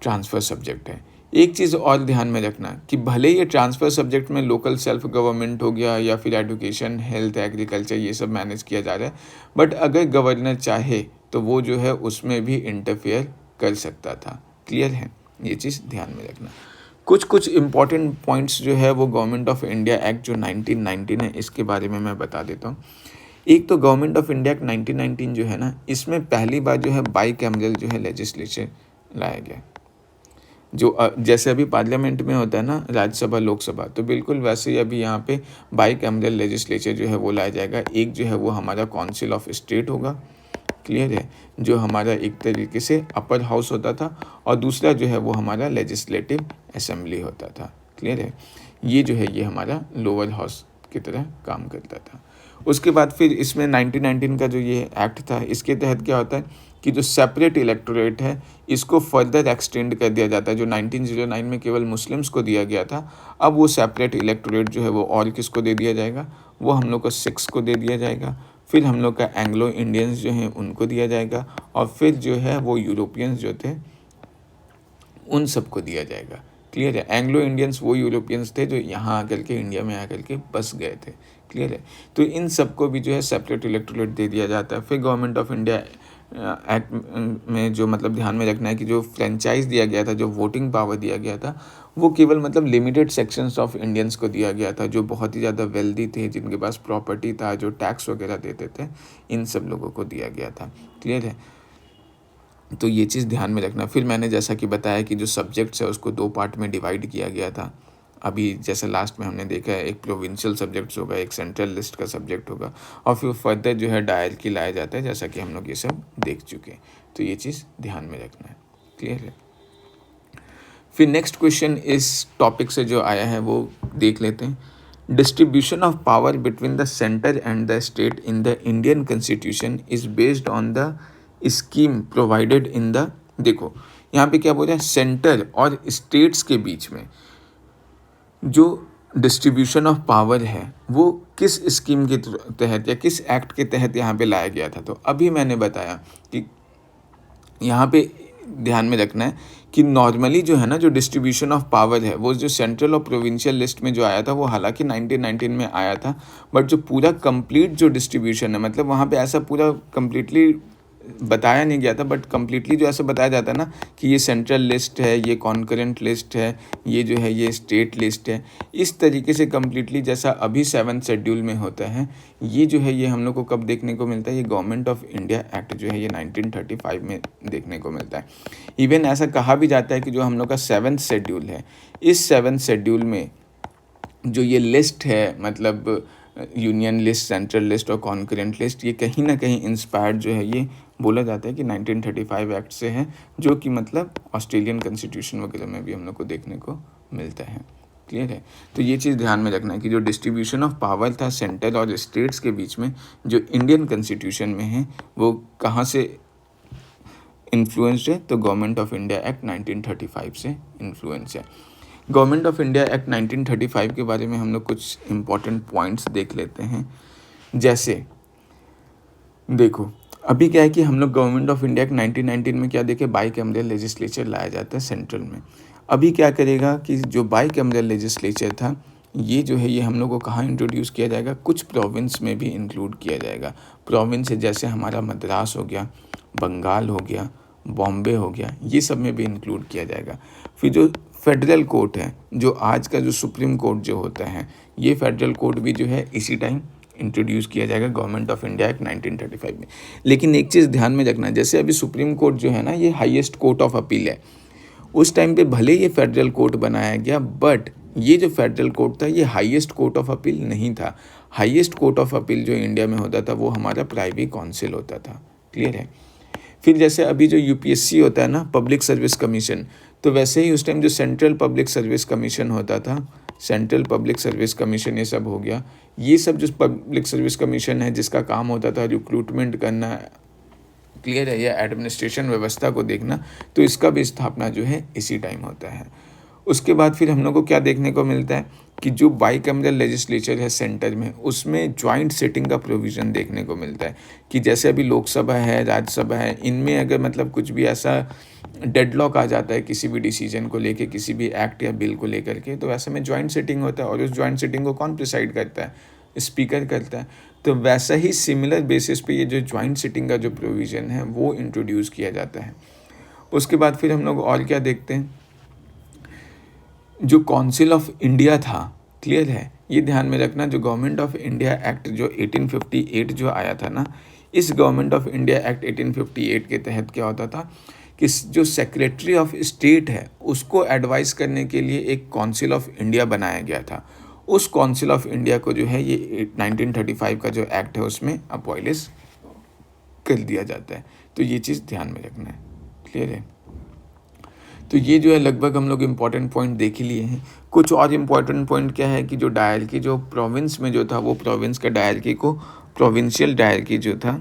ट्रांसफ़र सब्जेक्ट है। एक चीज़ और ध्यान में रखना कि भले ये ट्रांसफ़र सब्जेक्ट में लोकल सेल्फ गवर्नमेंट हो गया या फिर एडुकेशन, हेल्थ, एग्रीकल्चर ये सब मैनेज किया जा रहा है, बट अगर गवर्नर चाहे तो वो जो है उसमें भी इंटरफेयर कर सकता था। क्लियर है, ये चीज़ ध्यान में रखना। कुछ इंपॉर्टेंट पॉइंट्स जो है वो गवर्नमेंट ऑफ इंडिया एक्ट जो 1919 है इसके बारे में मैं बता देता हूँ। एक तो गवर्नमेंट ऑफ इंडिया एक्ट 1919 जो है ना, इसमें पहली बार जो है बाई कैमरल जो है लेजिस्लेचर लाया गया। जो जैसे अभी पार्लियामेंट में होता है ना, राज्यसभा लोकसभा, तो बिल्कुल वैसे ही अभी यहाँ पे बाई कैमरल लेजिस्लेचर जो है वो लाया जाएगा। एक जो है वो हमारा काउंसिल ऑफ स्टेट होगा, क्लियर है, जो हमारा एक तरीके से अपर हाउस होता था, और दूसरा जो है वो हमारा लेजिस्लेटिव असेंबली होता था। क्लियर है, ये जो है ये हमारा लोअर हाउस की तरह काम करता था। उसके बाद फिर इसमें 1919 का जो ये एक्ट था, इसके तहत क्या होता है कि जो सेपरेट इलेक्टोरेट है इसको फर्दर एक्सटेंड कर दिया जाता है। जो 1909 में केवल मुस्लिम्स को दिया गया था, अब वो सेपरेट इलेक्टोरेट जो है वो और किसको दे दिया जाएगा, वो हम लोग को सिख्स को दे दिया जाएगा, फिर हम लोग का एंग्लो इंडियंस जो हैं उनको दिया जाएगा, और फिर जो है वो यूरोपियंस जो थे उन सबको दिया जाएगा। क्लियर है, एंग्लो इंडियंस वो यूरोपियंस थे जो यहाँ आकर के इंडिया में आकर के बस गए थे। क्लियर है, तो इन सबको भी जो है सेपरेट इलेक्टोरेट दे दिया जाता है। फिर गवर्नमेंट ऑफ इंडिया एक्ट में जो मतलब ध्यान में रखना है कि जो फ्रेंचाइज दिया गया था, जो वोटिंग पावर दिया गया था, वो केवल मतलब लिमिटेड सेक्शंस ऑफ इंडियंस को दिया गया था, जो बहुत ही ज़्यादा वेल्दी थे, जिनके पास प्रॉपर्टी था, जो टैक्स वगैरह देते थे, इन सब लोगों को दिया गया था। क्लियर है, तो ये चीज़ ध्यान में रखना। फिर मैंने जैसा कि बताया कि जो सब्जेक्ट्स है उसको 2 पार्ट में डिवाइड किया गया था। अभी जैसे लास्ट में हमने देखा है, एक प्रोविंशियल सब्जेक्ट्स होगा, एक सेंट्रल लिस्ट का सब्जेक्ट होगा, और फिर फर्दर जो है डायरेक्टली लाया जाता है, जैसा कि हम लोग ये सब देख चुके हैं। तो ये चीज़ ध्यान में रखना है। क्लियर है, फिर नेक्स्ट क्वेश्चन इस टॉपिक से जो आया है वो देख लेते हैं। Distribution of power between the centre and the state in the Indian constitution is based on the scheme provided in the, देखो यहाँ पे क्या बोल रहे हैं, सेंटर और स्टेट्स के बीच में जो डिस्ट्रीब्यूशन ऑफ पावर है वो किस स्कीम के तहत या किस एक्ट के तहत यहाँ पे लाया गया था। तो अभी मैंने बताया कि यहाँ पे ध्यान में रखना है कि नॉर्मली जो है ना, जो डिस्ट्रीब्यूशन ऑफ पावर है वो जो सेंट्रल और प्रोविंशियल लिस्ट में जो आया था वो हालांकि 1919 में आया था, बट जो पूरा कंप्लीट जो डिस्ट्रीब्यूशन है, मतलब वहाँ पे ऐसा पूरा कंप्लीटली बताया नहीं गया था, बट कम्प्लीटली जो ऐसा बताया जाता है ना कि ये सेंट्रल लिस्ट है, ये कॉन्करेंट लिस्ट है, ये जो है ये स्टेट लिस्ट है, इस तरीके से कम्प्लीटली जैसा अभी 7th शेड्यूल में होता है, ये जो है ये हम लोग को कब देखने को मिलता है, ये गवर्नमेंट ऑफ इंडिया एक्ट जो है ये 1935 में देखने को मिलता है। इवन ऐसा कहा भी जाता है कि जो हम लोग का 7th शेड्यूल है, इस 7th शेड्यूल में जो ये लिस्ट है, मतलब यूनियन लिस्ट, सेंट्रल लिस्ट और कॉन्करेंट लिस्ट, ये कहीं ना कहीं इंस्पायर्ड जो है ये बोला जाता है कि 1935 एक्ट से है, जो कि मतलब ऑस्ट्रेलियन कॉन्स्टिट्यूशन वगैरह में भी हम लोग को देखने को मिलता है। क्लियर है, तो ये चीज़ ध्यान में रखना है कि जो डिस्ट्रीब्यूशन ऑफ पावर था सेंटर और स्टेट्स के बीच में जो इंडियन कॉन्स्टिट्यूशन में है वो कहाँ से इन्फ्लुएंस्ड है, तो गवर्नमेंट ऑफ इंडिया एक्ट 1935 से इन्फ्लुएंस है। गवर्नमेंट ऑफ इंडिया एक्ट 1935 के बारे में हम लोग कुछ इम्पॉर्टेंट पॉइंट्स देख लेते हैं। जैसे देखो अभी क्या है कि हम लोग गवर्नमेंट ऑफ इंडिया एक्ट 1919 में क्या देखे, बाई कैमरल लेजिस्लेचर लाया जाता है सेंट्रल में। अभी क्या करेगा कि जो बाई कैमरल लेजिस्लेचर था ये जो है ये हम लोग को कहाँ इंट्रोड्यूस किया जाएगा, कुछ प्रोविंस में भी इंक्लूड किया जाएगा। प्रोविंस जैसे हमारा मद्रास हो गया, बंगाल हो गया, बॉम्बे हो गया, ये सब में भी इंक्लूड किया जाएगा। फिर जो फेडरल कोर्ट है, जो आज का जो सुप्रीम कोर्ट जो होता है, ये फेडरल कोर्ट भी जो है इसी टाइम इंट्रोड्यूस किया जाएगा गवर्नमेंट ऑफ इंडिया एक्ट 1935 में। लेकिन एक चीज़ ध्यान में रखना, जैसे अभी सुप्रीम कोर्ट जो है ना, ये हाईएस्ट कोर्ट ऑफ अपील है। उस टाइम पे भले ये फेडरल कोर्ट बनाया गया, बट ये जो फेडरल कोर्ट था ये हाईएस्ट कोर्ट ऑफ अपील नहीं था। हाईएस्ट कोर्ट ऑफ अपील जो इंडिया में होता था वो हमारा प्राइवी काउंसिल होता था। क्लियर है। फिर जैसे अभी जो यूपीएससी होता है ना, पब्लिक सर्विस कमीशन, तो वैसे ही उस टाइम जो सेंट्रल पब्लिक सर्विस कमीशन होता था, सेंट्रल पब्लिक सर्विस कमीशन ये सब हो गया। ये सब जो पब्लिक सर्विस कमीशन है जिसका काम होता था रिक्रूटमेंट करना, क्लियर है, या एडमिनिस्ट्रेशन व्यवस्था को देखना, तो इसका भी स्थापना जो है इसी टाइम होता है। उसके बाद फिर हम लोग को क्या देखने को मिलता है कि जो बाईकैमरल लेजिस्लेचर है सेंटर में, उसमें ज्वाइंट सिटिंग का प्रोविज़न देखने को मिलता है कि जैसे अभी लोकसभा है, राज्यसभा है, इनमें अगर मतलब कुछ भी ऐसा डेडलॉक आ जाता है किसी भी डिसीजन को लेके, किसी भी एक्ट या बिल को लेकर के, तो वैसे में ज्वाइंट सिटिंग होता है। और उस ज्वाइंट सिटिंग को कौन प्रिसाइड करता है? स्पीकर करता है। तो वैसा ही सिमिलर बेसिस पे ये जो ज्वाइंट सिटिंग का जो प्रोविज़न है वो इंट्रोड्यूस किया जाता है। उसके बाद फिर हम लोग और क्या देखते हैं, जो काउंसिल ऑफ इंडिया था, क्लियर है, ये ध्यान में रखना, जो गवर्नमेंट ऑफ इंडिया एक्ट जो 1858 जो आया था ना, इस गवर्नमेंट ऑफ इंडिया एक्ट 1858 के तहत क्या होता था कि जो सेक्रेटरी ऑफ स्टेट है उसको एडवाइस करने के लिए एक काउंसिल ऑफ इंडिया बनाया गया था। उस काउंसिल ऑफ इंडिया को जो है ये 1935 का जो एक्ट है उसमें अपॉइलिश कर दिया जाता है। तो ये चीज़ ध्यान में रखना है। क्लियर है। तो ये जो है लगभग हम लोग इम्पॉर्टेंट पॉइंट देख ही लिए हैं। कुछ और इम्पॉर्टेंट पॉइंट क्या है कि जो डायरकी जो प्रोविंस में जो था, वो प्रोविंस के डायरकी को प्रोविंशियल डायरकी जो था,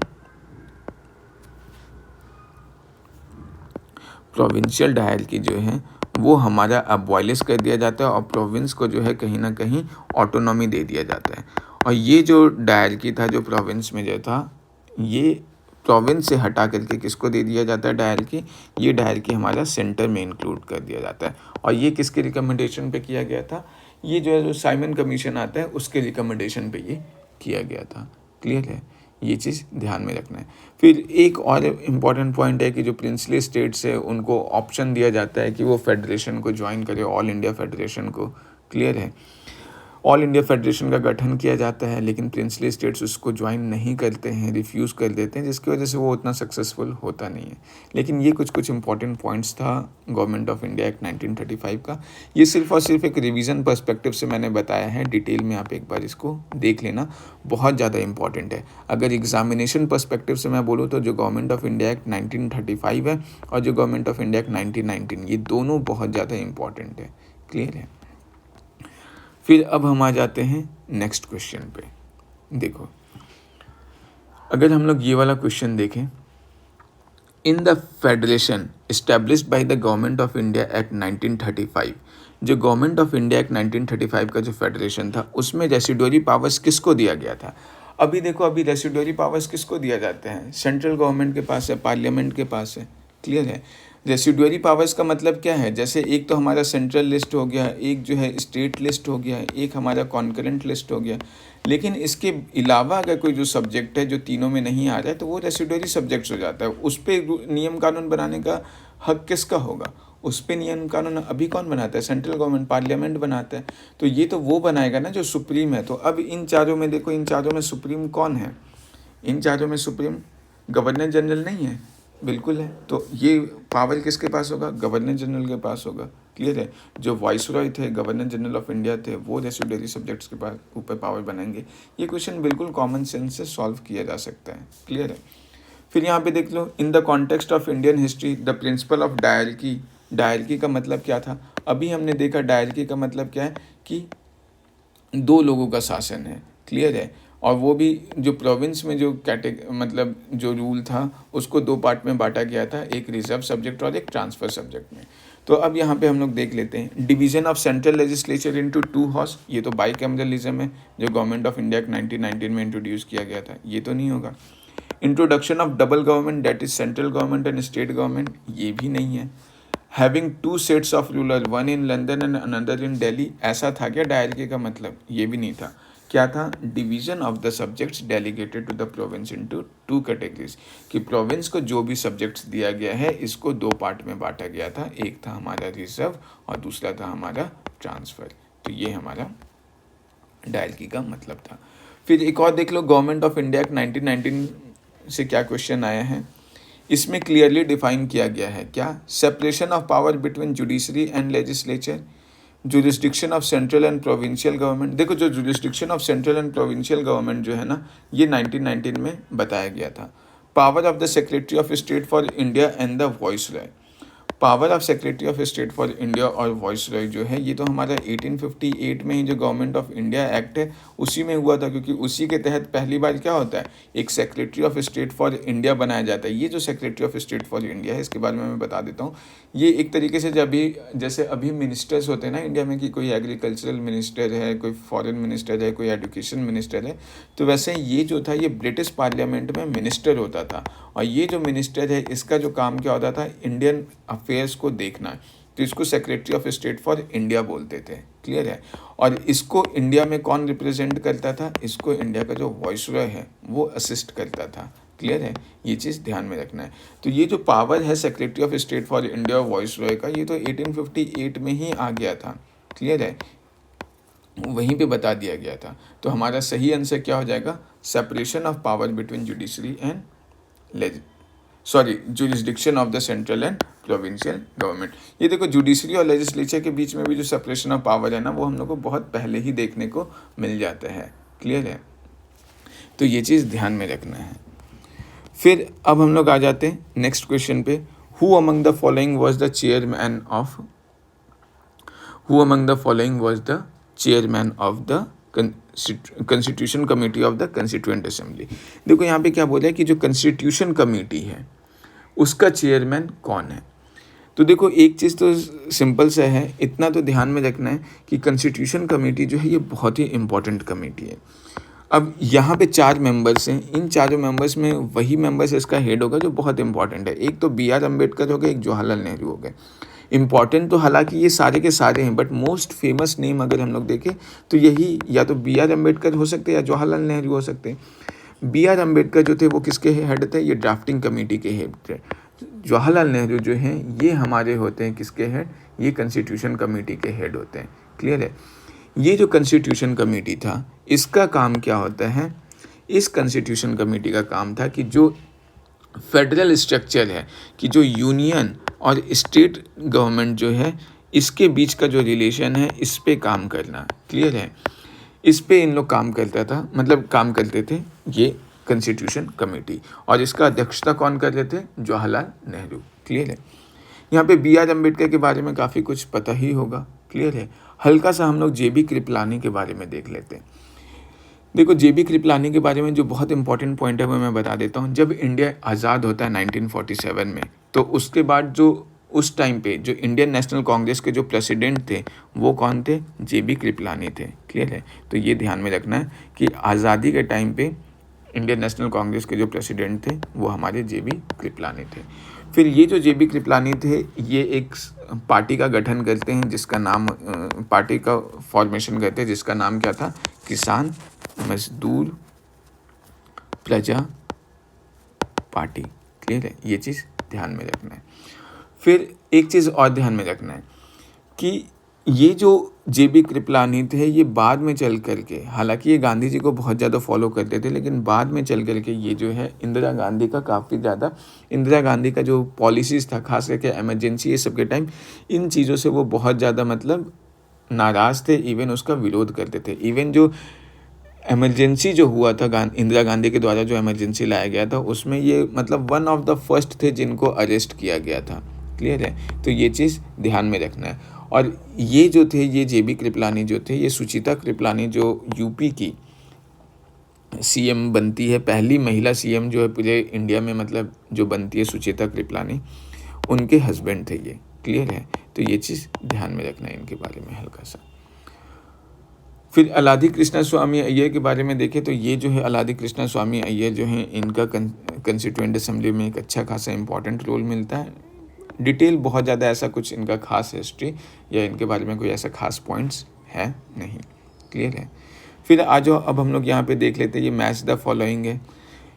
प्रोविंशियल डायरकी जो है वो हमारा अबॉलिश कर दिया जाता है और प्रोविंस को जो है कहीं ना कहीं ऑटोनॉमी दे दिया जाता है। और ये जो डायरकी था जो प्रोविंस में जो था, ये प्रोविंस से हटा करके किसको दे दिया जाता है डायरकी? ये डायरकी हमारा सेंटर में इंक्लूड कर दिया जाता है। और ये किसके रिकमेंडेशन पे किया गया था? ये जो है जो साइमन कमीशन आता है उसके रिकमेंडेशन पे ये किया गया था। क्लियर है, ये चीज़ ध्यान में रखना है। फिर एक और इम्पॉर्टेंट पॉइंट है कि जो प्रिंसली स्टेट्स है उनको ऑप्शन दिया जाता है कि वो फेडरेशन को ज्वाइन करे, ऑल इंडिया फेडरेशन को। क्लियर है, ऑल इंडिया फेडरेशन का गठन किया जाता है, लेकिन प्रिंसली स्टेट्स उसको ज्वाइन नहीं करते हैं, रिफ्यूज़ कर देते हैं, जिसकी वजह से वो उतना सक्सेसफुल होता नहीं है। लेकिन ये कुछ इंपॉर्टेंट पॉइंट्स था गवर्नमेंट ऑफ इंडिया एक्ट 1935 का। ये सिर्फ और सिर्फ एक रिवीजन पर्सपेक्टिव से मैंने बताया है, डिटेल में आप एक बार इसको देख लेना, बहुत ज़्यादा इंपॉर्टेंट है। अगर एग्जामिनेशन पर्सपेक्टिव से मैं बोलूँ तो जो गवर्नमेंट ऑफ इंडिया एक्ट 1935 है और जो गवर्नमेंट ऑफ इंडिया एक्ट 1919, ये दोनों बहुत ज़्यादा इंपॉर्टेंट है। क्लियर है। फिर अब हम आ जाते हैं नेक्स्ट क्वेश्चन पे। देखो, अगर हम लोग ये वाला क्वेश्चन देखें, in the federation established by the government of India act 1935, जो गवर्नमेंट ऑफ इंडिया एक्ट 1935 का जो फेडरेशन था उसमें रेसिडुअरी पावर्स किसको दिया गया था? अभी देखो, अभी रेसिडुअरी पावर्स किसको दिया जाते हैं? सेंट्रल गवर्नमेंट के पास है, पार्लियामेंट के पास है। क्लियर है। रेसिडुअरी पावर्स का मतलब क्या है? जैसे एक तो हमारा सेंट्रल लिस्ट हो गया, एक जो है स्टेट लिस्ट हो गया, एक हमारा कॉन्करेंट लिस्ट हो गया। लेकिन इसके अलावा अगर कोई जो सब्जेक्ट है जो तीनों में नहीं आ रहा है तो वो रेसिडुअरी सब्जेक्ट्स हो जाता है। उस पर नियम कानून बनाने का हक किसका होगा? उस पर नियम कानून अभी कौन बनाता है? सेंट्रल गवर्नमेंट, पार्लियामेंट बनाता है। तो ये तो वो बनाएगा ना जो सुप्रीम है। तो अब इन चारों में देखो, इन चारों में सुप्रीम कौन है? इन चारों में सुप्रीम गवर्नर जनरल नहीं है? बिल्कुल है। तो ये पावर किसके पास होगा? गवर्नर जनरल के पास होगा। क्लियर है। जो वाइसरॉय थे, गवर्नर जनरल ऑफ इंडिया थे, वो रेसिडुअरी सब्जेक्ट्स के पास ऊपर पावर बनाएंगे। ये क्वेश्चन बिल्कुल कॉमन सेंस से सॉल्व किया जा सकता है। क्लियर है। फिर यहाँ पे देख लो, in the context of Indian history the principle of diarchy. Diarchy का मतलब क्या था? अभी हमने देखा डायरकी का मतलब क्या है कि दो लोगों का शासन है। क्लियर है। और वो भी जो प्रोविंस में जो मतलब जो रूल था उसको दो पार्ट में बांटा गया था, एक रिजर्व सब्जेक्ट और एक ट्रांसफर सब्जेक्ट में। तो अब यहाँ पे हम लोग देख लेते हैं division of central legislature into two house. ये तो बाईकैमरलिज्म है जो गवर्नमेंट ऑफ इंडिया 1919 में इंट्रोड्यूस किया गया था, ये तो नहीं होगा। Introduction of double government, that is central government and state government, ये भी नहीं है। Having two sets of ruler, one in London and another in Delhi, ऐसा था क्या डायरकी का मतलब? ये भी नहीं था। क्या था, division of the subjects delegated to the province into 2 categories, कि प्रोविंस को जो भी सब्जेक्ट्स दिया गया है इसको 2 पार्ट में बांटा गया था, एक था हमारा रिजर्व और दूसरा था हमारा ट्रांसफ़र। तो ये हमारा डायलकी का मतलब था। फिर एक और देख लो, गवर्नमेंट ऑफ इंडिया एक्ट 1919 से क्या क्वेश्चन आया है, इसमें क्लियरली डिफाइन किया गया है क्या, separation of power between judiciary and legislature, jurisdiction of central and provincial government. देखो जो jurisdiction of central and provincial government जो है ना, ये 1919 में बताया गया था। Power of the secretary of state for India and the viceroy, power of secretary of state for India और वॉइसरॉय जो है ये तो हमारा 1858 में ही जो गवर्नमेंट ऑफ इंडिया एक्ट है उसी में हुआ था, क्योंकि उसी के तहत पहली बार क्या होता है, एक secretary of state for India बनाया जाता है। ये जो secretary of state for India है इसके बारे में मैं बता देता हूँ। ये एक तरीके से जब भी जैसे अभी मिनिस्टर्स होते हैं ना इंडिया में, कि कोई एग्रीकल्चरल मिनिस्टर है, कोई फॉरेन मिनिस्टर है, कोई एजुकेशन मिनिस्टर है, तो वैसे ये जो था ये ब्रिटिश पार्लियामेंट में मिनिस्टर होता था। और ये जो मिनिस्टर है इसका जो काम क्या होता था, इंडियन अफेयर्स को देखना, तो इसको secretary of state for India बोलते थे। क्लियर है। और इसको इंडिया में कौन रिप्रेजेंट करता था, इसको इंडिया का जो वॉइसरॉय है वो असिस्ट करता था। क्लियर है, ये चीज़ ध्यान में रखना है। तो ये जो पावर है secretary of state for India viceroy का, ये तो 1858 में ही आ गया था। क्लियर है, वहीं पे बता दिया गया था। तो हमारा सही आंसर क्या हो जाएगा, separation of power between judiciary and jurisdiction of the central and provincial government. ये देखो जुडिशरी और लेजिस्लेचर के बीच में भी जो सेपरेशन ऑफ पावर है ना, वो हम लोग को बहुत पहले ही देखने को मिल जाता है। क्लियर है, तो ये चीज़ ध्यान में रखना है। फिर अब हम लोग आ जाते हैं नेक्स्ट क्वेश्चन पे, who among the following was the chairman of the constitution committee of the constituent assembly. देखो यहाँ पे क्या बोला है कि जो कंस्टिट्यूशन कमेटी है उसका चेयरमैन कौन है। तो देखो एक चीज़ तो सिंपल सा है, इतना तो ध्यान में रखना है कि कंस्टिट्यूशन कमेटी जो है ये बहुत ही इंपॉर्टेंट कमेटी है। अब यहाँ पे 4 मेंबर्स हैं, इन चारों मेंबर्स में वही मेंबर्स इसका हेड होगा जो बहुत इंपॉर्टेंट है। एक तो BR अम्बेडकर हो गए, एक जवाहरलाल नेहरू हो गए। इम्पॉर्टेंट तो हालांकि ये सारे के सारे हैं, बट मोस्ट फेमस नेम अगर हम लोग देखें तो यही या तो BR अम्बेडकर हो सकते हैं या जवाहरलाल नेहरू हो सकते हैं। BR अम्बेडकर जो थे वो किसके हेड थे, ये ड्राफ्टिंग कमेटी के हेड थे। जवाहरलाल नेहरू जो हैं ये हमारे होते हैं किसके हेड, ये कॉन्स्टिट्यूशन कमेटी के हेड होते हैं। क्लियर है, ये जो कॉन्स्टिट्यूशन कमेटी था इसका काम क्या होता है, इस कॉन्स्टिट्यूशन कमेटी का काम था कि जो फेडरल स्ट्रक्चर है, कि जो यूनियन और स्टेट गवर्नमेंट जो है इसके बीच का जो रिलेशन है इस पे काम करना। क्लियर है, इस पे इन लोग काम करता था, मतलब काम करते थे ये कॉन्स्टिट्यूशन कमेटी। और इसका अध्यक्षता कौन कर रहे थे, जवाहरलाल नेहरू। क्लियर है, यहाँ पे BR अम्बेडकर के बारे में काफ़ी कुछ पता ही होगा। क्लियर है, हल्का सा हम लोग JB कृपलानी के बारे में देख लेते हैं। देखो JB कृपलानी के बारे में जो बहुत इंपॉर्टेंट पॉइंट है वो मैं बता देता हूँ। जब इंडिया आज़ाद होता है 1947 में, तो उसके बाद जो उस टाइम पे जो इंडियन नेशनल कांग्रेस के जो प्रेसिडेंट थे वो कौन थे, JB कृपलानी थे। क्लियर है, तो ये ध्यान में रखना है कि आज़ादी के टाइम पे इंडियन नेशनल कांग्रेस के जो प्रेसिडेंट थे वो हमारे JB कृपलानी थे। फिर ये जो JB कृपलानी थे ये एक पार्टी का गठन करते हैं जिसका नाम पार्टी का फॉर्मेशन करते हैं जिसका नाम क्या था, किसान मजदूर प्रजा पार्टी। क्लियर है, ये चीज़ ध्यान में रखना है। फिर एक चीज़ और ध्यान में रखना है कि ये जो JB कृपलानी थे ये बाद में चल करके, हालांकि ये गांधी जी को बहुत ज़्यादा फॉलो करते थे, लेकिन बाद में चल करके ये जो है इंदिरा गांधी का काफ़ी ज़्यादा, इंदिरा गांधी का जो पॉलिसीज़ था खास करके इमरजेंसी ये सब के टाइम, इन चीज़ों से वो बहुत ज़्यादा मतलब नाराज़ थे, इवन उसका विरोध करते थे। इवन जो इमरजेंसी जो हुआ था इंदिरा गांधी के द्वारा जो इमरजेंसी लाया गया था उसमें ये मतलब वन ऑफ द फर्स्ट थे जिनको अरेस्ट किया गया था। क्लियर है, तो ये चीज़ ध्यान में रखना है। और ये जो थे ये JB कृपलानी जो थे, ये सुचिता कृपलानी जो यूपी की CM बनती है, पहली महिला CM जो है पूरे इंडिया में मतलब जो बनती है सुचिता कृपलानी, उनके हस्बैंड थे ये। क्लियर है, तो ये चीज़ ध्यान में रखना है इनके बारे में हल्का सा। फिर अलाधी कृष्णा स्वामी अय्यर के बारे में देखें तो ये जो है अलाधी कृष्णा स्वामी अय्यर जो है इनका कंस्टिट्यूएंट असेंबली में एक अच्छा खासा इंपॉर्टेंट रोल मिलता है। डिटेल बहुत ज़्यादा ऐसा कुछ इनका खास हिस्ट्री या इनके बारे में कोई ऐसा खास पॉइंट्स है नहीं। क्लियर है, फिर आ जाओ, अब हम लोग यहाँ पे देख लेते हैं, ये मैच द फॉलोइंग है।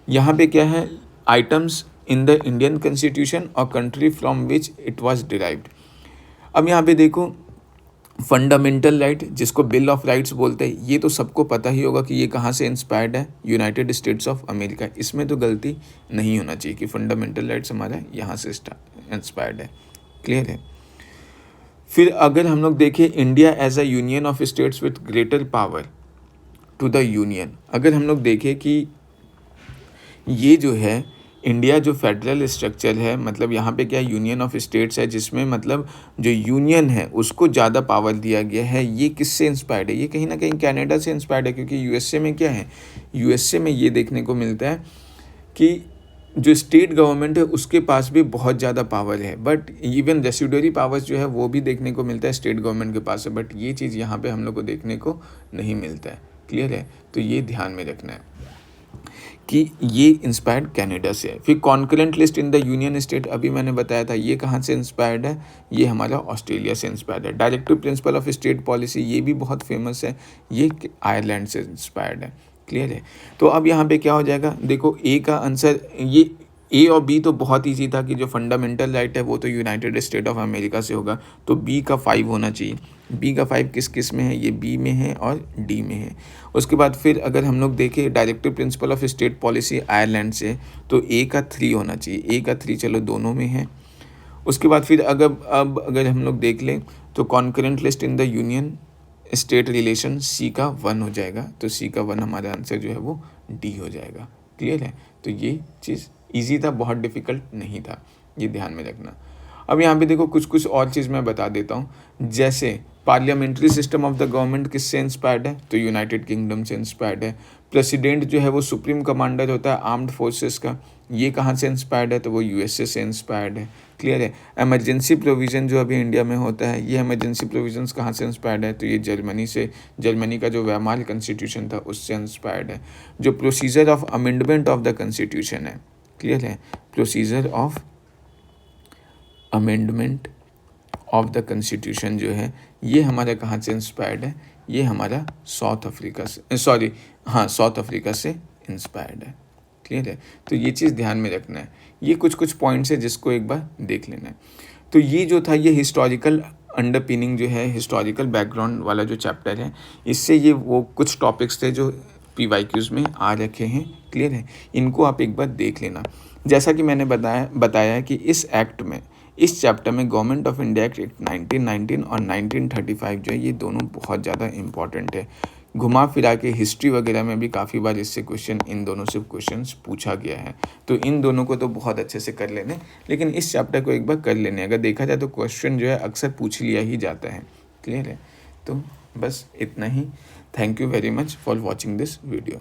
यहाँ पे क्या है, items in the Indian constitution और country from which it was derived. अब यहाँ पे देखो, फंडामेंटल राइट जिसको बिल ऑफ राइट्स बोलते हैं, ये तो सबको पता ही होगा कि ये कहाँ से इंस्पायर्ड है, यूनाइटेड स्टेट्स ऑफ अमेरिका। इसमें तो गलती नहीं होना चाहिए कि फंडामेंटल राइट्स हमारा यहाँ से इंस्पायर्ड है। क्लियर है। फिर अगर हम लोग देखें, India as a union of states with greater power to the union, अगर हम लोग देखें कि ये जो है इंडिया जो फेडरल स्ट्रक्चर है, मतलब यहाँ पे क्या यूनियन ऑफ स्टेट्स है, जिसमें मतलब जो यूनियन है उसको ज़्यादा पावर दिया गया है। ये किससे इंस्पायर्ड है? ये कहीं ना कहीं कनाडा से इंस्पायर्ड है, क्योंकि यूएसए में क्या है, यूएसए में ये देखने को मिलता है कि जो स्टेट गवर्नमेंट है उसके पास भी बहुत ज़्यादा पावर है, बट इवन रेसिडुअरी पावर्स जो है वो भी देखने को मिलता है स्टेट गवर्नमेंट के पास है, बट ये चीज़ यहाँ पे हम लोग को देखने को नहीं मिलता है। क्लियर है। तो ये ध्यान में रखना है कि ये इंस्पायर्ड कनाडा से है। फिर concurrent list in the union state, अभी मैंने बताया था, ये कहाँ से इंस्पायर्ड है, ये हमारा ऑस्ट्रेलिया से इंस्पायर्ड है। Directive principle of state policy, ये भी बहुत फेमस है, ये आयरलैंड से इंस्पायर्ड है। क्लियर है। तो अब यहाँ पे क्या हो जाएगा, देखो ए का आंसर, ये ए और बी तो बहुत ईजी था कि जो फंडामेंटल राइट है वो तो यूनाइटेड स्टेट ऑफ अमेरिका से होगा, तो बी का 5 होना चाहिए। बी का 5 किस किस में है, ये बी में है और डी में है। उसके बाद फिर अगर हम लोग देखें directive principle of state policy Ireland से, तो ए का 3 होना चाहिए। ए का 3 चलो दोनों में है। उसके बाद फिर अगर हम लोग देख लें तो concurrent list in the union state relation, C का 1 हो जाएगा, तो सी का 1 हमारा आंसर जो है वो डी हो जाएगा। क्लियर है। तो ये चीज़ ईजी था, बहुत डिफ़िकल्ट नहीं था, ये ध्यान में रखना। अब यहाँ पे देखो कुछ कुछ और चीज़ मैं बता देता हूँ, जैसे parliamentary system of the government किससे इंस्पायर्ड है, तो यूनाइटेड किंगडम से इंस्पायर्ड है। प्रेसिडेंट जो है वो सुप्रीम कमांडर होता है आर्म्ड फोर्सेस का, ये कहाँ से इंस्पायर्ड है, तो वो यूएसए से इंस्पायर्ड है। क्लियर है। इमरजेंसी प्रोविज़न जो अभी इंडिया में होता है, ये इमरजेंसी प्रोविजंस कहाँ से इंस्पायर्ड है, तो ये जर्मनी से, जर्मनी का जो वेमाल कॉन्स्टिट्यूशन था उससे इंस्पायर्ड है। जो procedure of amendment of the constitution है, क्लियर है, procedure of amendment of the constitution जो है ये हमारा कहाँ से इंस्पायर्ड है, ये हमारा साउथ अफ्रीका से, साउथ अफ्रीका से इंस्पायर्ड है। क्लियर है। तो ये चीज़ ध्यान में रखना है। ये कुछ कुछ पॉइंट्स है जिसको एक बार देख लेना है। तो ये जो था, ये हिस्टोरिकल अंडरपिनिंग जो है, हिस्टोरिकल बैकग्राउंड वाला जो चैप्टर है, इससे ये वो कुछ टॉपिक्स थे जो PYQs में आ रखे हैं। क्लियर है। इनको आप एक बार देख लेना। जैसा कि मैंने बताया कि इस एक्ट में, इस चैप्टर में गवर्नमेंट ऑफ इंडिया एक्ट 1919 और 1935 जो है ये दोनों बहुत ज़्यादा इंपॉर्टेंट है। घुमा फिरा के हिस्ट्री वगैरह में भी काफ़ी बार इससे क्वेश्चन, इन दोनों से क्वेश्चंस पूछा गया है, तो इन दोनों को तो बहुत अच्छे से कर लेने, लेकिन इस चैप्टर को एक बार कर लेने। अगर देखा जाए तो क्वेश्चन जो है अक्सर पूछ लिया ही जाता है। क्लियर है। तो बस इतना ही। Thank you very much for watching this video.